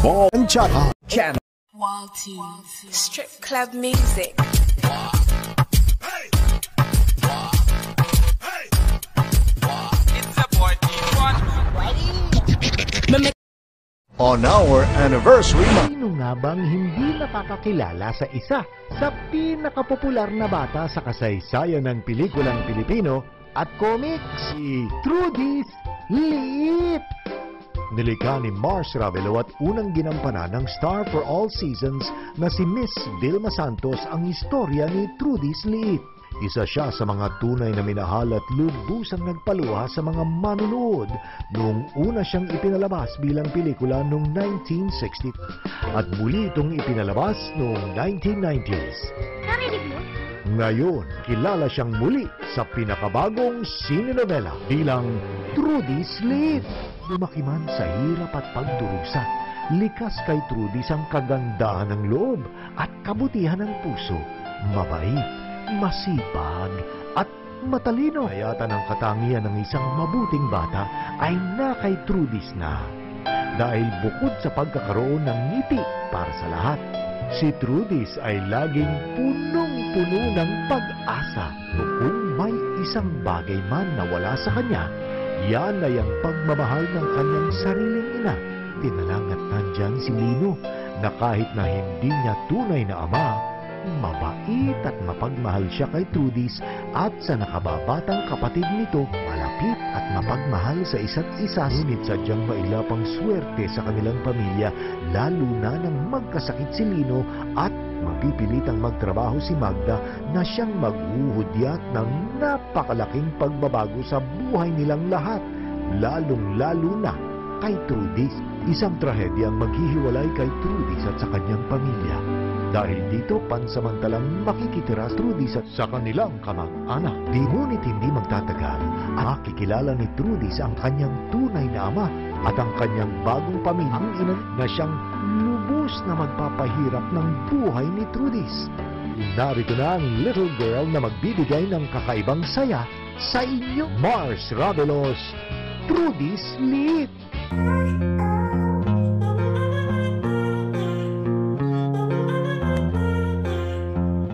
Ball and Chata Channel. Wild tunes, strip club music. It's a boy T1. On our anniversary month. Sino nga bang hindi nakakakilala sa isa sa pinakapopular na bata sa kasaysayan ng pelikulang Pilipino at comics, si Trudy's Liit? Nilikha ni Mars Ravelo at unang ginampanan ng star for all seasons na si Miss Vilma Santos ang istorya ni Trudy's Liit. Isa siya sa mga tunay na minahal at lubusang nagpaluha sa mga manunood noong una siyang ipinalabas bilang pelikula noong 1960 at muli itong ipinalabas noong 1990s. Narinig mo? Ngayon, kilala siyang muli sa pinakabagong sinenovela bilang Trudy's Liit. Lumaki man sa hirap at pagdurusa, likas kay Trudy's ang kagandahan ng loob at kabutihan ng puso, mabait, masipag at matalino. Kayatan ang katangian ng isang mabuting bata ay na kay Trudy's na. Dahil bukod sa pagkakaroon ng ngiti para sa lahat, si Trudy's ay laging punong-puno ng pag-asa. Kung may isang bagay man na wala sa kanya, yan ay ang pagmamahal ng kanyang sariling ina. Tinalang at nandyan si Lino na kahit na hindi niya tunay na ama, mabait at mapagmahal siya kay Trudy's at sa nakababatang kapatid nito, malapit at mapagmahal sa isa't isa. Ngunit sadyang mailapang swerte sa kanilang pamilya, lalo na nang magkasakit si Lino at mapipilitang magtrabaho si Magda na siyang maghuhudyat ng napakalaking pagbabago sa buhay nilang lahat, lalong-lalo na kay Trudy's. Isang trahedya ang maghihiwalay kay Trudy's at sa kanyang pamilya. Dahil dito, pansamantalang makikitira Trudy's at sa kanilang kamag-anak. Di ngunit hindi magtatagal, makikilala ni Trudy's ang kanyang tunay na ama at ang kanyang bagong pamilyang ina na siyang lubos na magpapahirap ng buhay ni Trudy's. Narito na ang little girl na magbibigay ng kakaibang saya sa inyo, Mars Ravelo's Trudy's Liit.